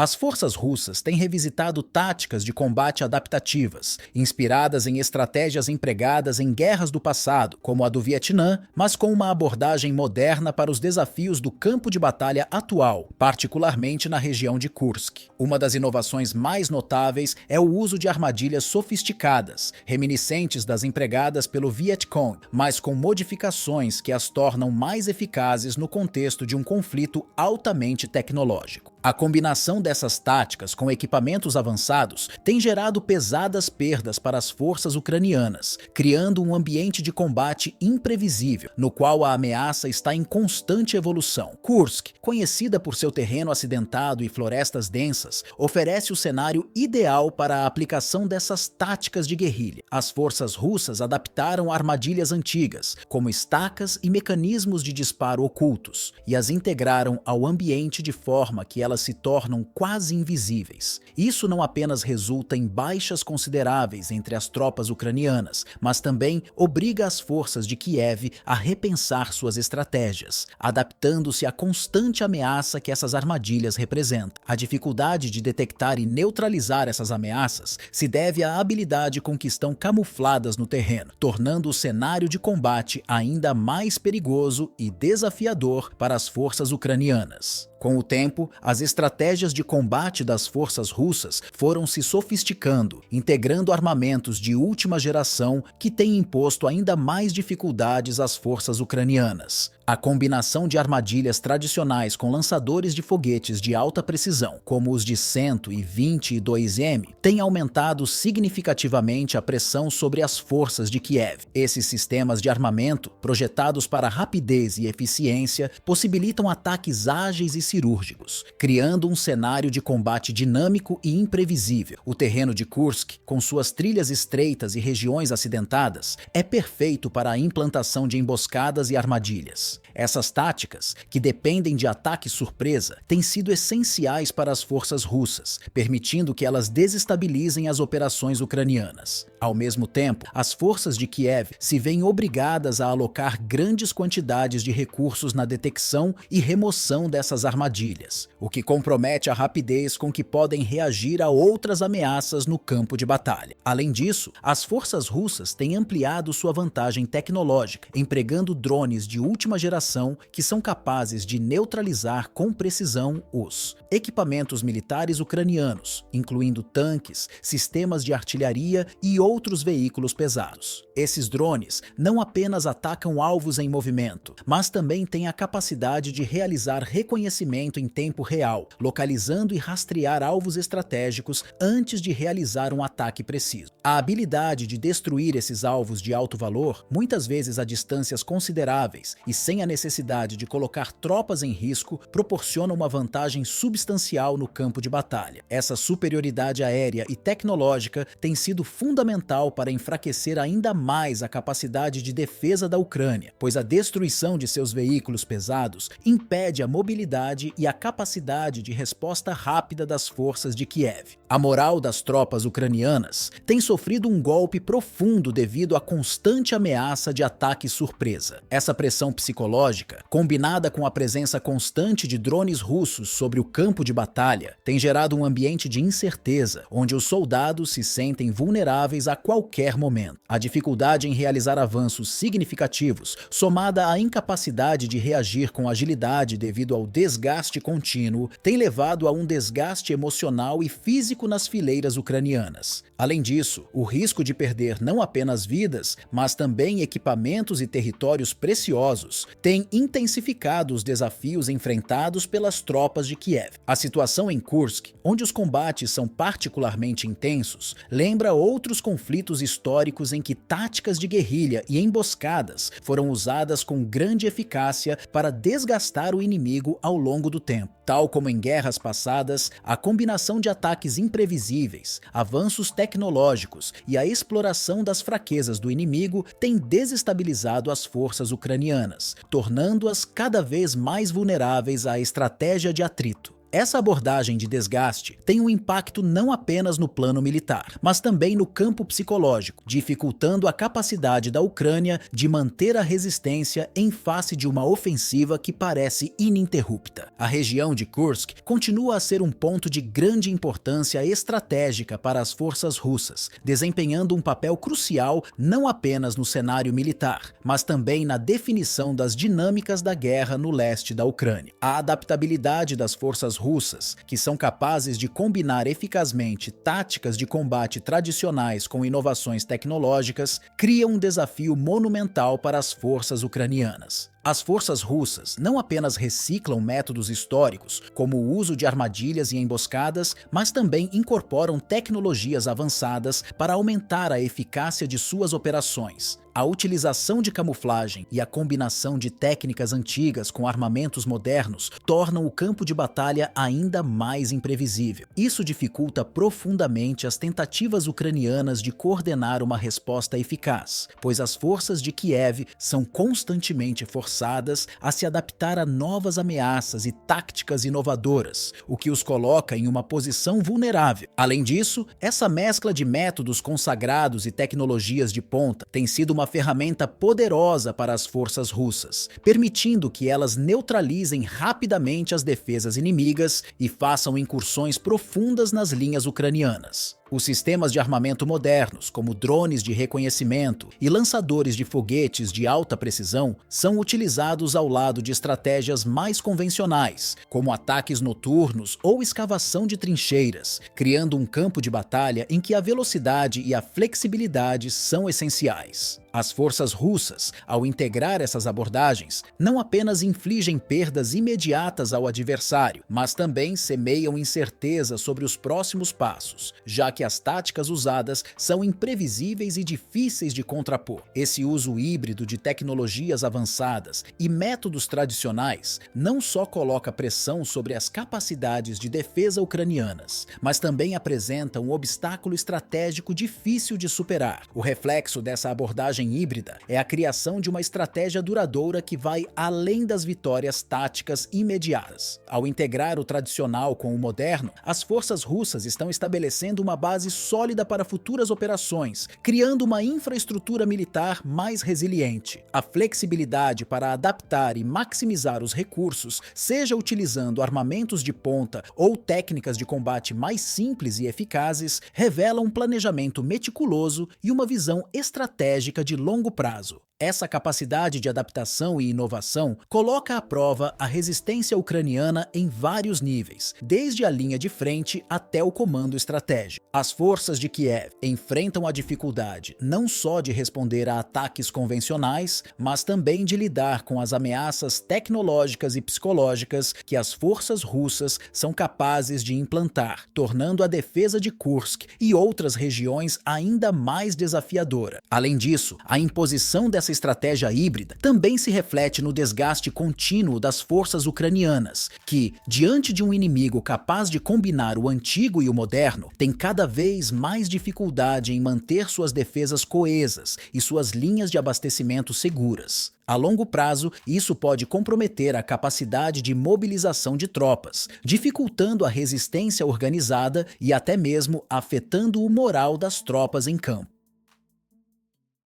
As forças russas têm revisitado táticas de combate adaptativas, inspiradas em estratégias empregadas em guerras do passado, como a do Vietnã, mas com uma abordagem moderna para os desafios do campo de batalha atual, particularmente na região de Kursk. Uma das inovações mais notáveis é o uso de armadilhas sofisticadas, reminiscentes das empregadas pelo Vietcong, mas com modificações que as tornam mais eficazes no contexto de um conflito altamente tecnológico. A combinação dessas táticas com equipamentos avançados tem gerado pesadas perdas para as forças ucranianas, criando um ambiente de combate imprevisível, no qual a ameaça está em constante evolução. Kursk, conhecida por seu terreno acidentado e florestas densas, oferece o cenário ideal para a aplicação dessas táticas de guerrilha. As forças russas adaptaram armadilhas antigas, como estacas e mecanismos de disparo ocultos, e as integraram ao ambiente de forma que elas se tornam quase invisíveis. Isso não apenas resulta em baixas consideráveis entre as tropas ucranianas, mas também obriga as forças de Kiev a repensar suas estratégias, adaptando-se à constante ameaça que essas armadilhas representam. A dificuldade de detectar e neutralizar essas ameaças se deve à habilidade com que estão camufladas no terreno, tornando o cenário de combate ainda mais perigoso e desafiador para as forças ucranianas. Com o tempo, as estratégias de combate das forças russas foram se sofisticando, integrando armamentos de última geração que têm imposto ainda mais dificuldades às forças ucranianas. A combinação de armadilhas tradicionais com lançadores de foguetes de alta precisão, como os de 122M, tem aumentado significativamente a pressão sobre as forças de Kiev. Esses sistemas de armamento, projetados para rapidez e eficiência, possibilitam ataques ágeis e cirúrgicos, criando um cenário de combate dinâmico e imprevisível. O terreno de Kursk, com suas trilhas estreitas e regiões acidentadas, é perfeito para a implantação de emboscadas e armadilhas. Essas táticas, que dependem de ataque surpresa, têm sido essenciais para as forças russas, permitindo que elas desestabilizem as operações ucranianas. Ao mesmo tempo, as forças de Kiev se veem obrigadas a alocar grandes quantidades de recursos na detecção e remoção dessas armadilhas, o que compromete a rapidez com que podem reagir a outras ameaças no campo de batalha. Além disso, as forças russas têm ampliado sua vantagem tecnológica, empregando drones de última geração que são capazes de neutralizar com precisão os equipamentos militares ucranianos, incluindo tanques, sistemas de artilharia e outros veículos pesados. Esses drones não apenas atacam alvos em movimento, mas também têm a capacidade de realizar reconhecimento em tempo real, localizando e rastrear alvos estratégicos antes de realizar um ataque preciso. A habilidade de destruir esses alvos de alto valor, muitas vezes a distâncias consideráveis e sem a necessidade de colocar tropas em risco, proporciona uma vantagem substancial no campo de batalha. Essa superioridade aérea e tecnológica tem sido fundamental para enfraquecer ainda mais a capacidade de defesa da Ucrânia, pois a destruição de seus veículos pesados impede a mobilidade e a capacidade de resposta rápida das forças de Kiev. A moral das tropas ucranianas tem sofrido um golpe profundo devido à constante ameaça de ataque surpresa. Essa pressão psicológica, combinada com a presença constante de drones russos sobre o campo de batalha, tem gerado um ambiente de incerteza, onde os soldados se sentem vulneráveis a qualquer momento. A dificuldade em realizar avanços significativos, somada à incapacidade de reagir com agilidade devido ao desgaste contínuo, tem levado a um desgaste emocional e físico nas fileiras ucranianas. Além disso, o risco de perder não apenas vidas, mas também equipamentos e territórios preciosos tem intensificado os desafios enfrentados pelas tropas de Kiev. A situação em Kursk, onde os combates são particularmente intensos, lembra outros conflitos históricos em que táticas de guerrilha e emboscadas foram usadas com grande eficácia para desgastar o inimigo ao longo do tempo. Tal como em guerras passadas, a combinação de ataques imprevisíveis, avanços tecnológicos e a exploração das fraquezas do inimigo tem desestabilizado as forças ucranianas, tornando-as cada vez mais vulneráveis à estratégia de atrito. Essa abordagem de desgaste tem um impacto não apenas no plano militar, mas também no campo psicológico, dificultando a capacidade da Ucrânia de manter a resistência em face de uma ofensiva que parece ininterrupta. A região de Kursk continua a ser um ponto de grande importância estratégica para as forças russas, desempenhando um papel crucial não apenas no cenário militar, mas também na definição das dinâmicas da guerra no leste da Ucrânia. A adaptabilidade das forças russas, que são capazes de combinar eficazmente táticas de combate tradicionais com inovações tecnológicas, cria um desafio monumental para as forças ucranianas. As forças russas não apenas reciclam métodos históricos, como o uso de armadilhas e emboscadas, mas também incorporam tecnologias avançadas para aumentar a eficácia de suas operações. A utilização de camuflagem e a combinação de técnicas antigas com armamentos modernos tornam o campo de batalha ainda mais imprevisível. Isso dificulta profundamente as tentativas ucranianas de coordenar uma resposta eficaz, pois as forças de Kiev são constantemente forçadas a se adaptar a novas ameaças e táticas inovadoras, o que os coloca em uma posição vulnerável. Além disso, essa mescla de métodos consagrados e tecnologias de ponta tem sido uma ferramenta poderosa para as forças russas, permitindo que elas neutralizem rapidamente as defesas inimigas e façam incursões profundas nas linhas ucranianas. Os sistemas de armamento modernos, como drones de reconhecimento e lançadores de foguetes de alta precisão, são utilizados ao lado de estratégias mais convencionais, como ataques noturnos ou escavação de trincheiras, criando um campo de batalha em que a velocidade e a flexibilidade são essenciais. As forças russas, ao integrar essas abordagens, não apenas infligem perdas imediatas ao adversário, mas também semeiam incerteza sobre os próximos passos, já que as táticas usadas são imprevisíveis e difíceis de contrapor. Esse uso híbrido de tecnologias avançadas e métodos tradicionais não só coloca pressão sobre as capacidades de defesa ucranianas, mas também apresenta um obstáculo estratégico difícil de superar. O reflexo dessa abordagem híbrida é a criação de uma estratégia duradoura que vai além das vitórias táticas imediatas. Ao integrar o tradicional com o moderno, as forças russas estão estabelecendo uma base sólida para futuras operações, criando uma infraestrutura militar mais resiliente. A flexibilidade para adaptar e maximizar os recursos, seja utilizando armamentos de ponta ou técnicas de combate mais simples e eficazes, revela um planejamento meticuloso e uma visão estratégica de longo prazo. Essa capacidade de adaptação e inovação coloca à prova a resistência ucraniana em vários níveis, desde a linha de frente até o comando estratégico. As forças de Kiev enfrentam a dificuldade não só de responder a ataques convencionais, mas também de lidar com as ameaças tecnológicas e psicológicas que as forças russas são capazes de implantar, tornando a defesa de Kursk e outras regiões ainda mais desafiadora. Além disso, a imposição dessa estratégia híbrida também se reflete no desgaste contínuo das forças ucranianas, que, diante de um inimigo capaz de combinar o antigo e o moderno, tem cada vez mais dificuldade em manter suas defesas coesas e suas linhas de abastecimento seguras. A longo prazo, isso pode comprometer a capacidade de mobilização de tropas, dificultando a resistência organizada e até mesmo afetando o moral das tropas em campo.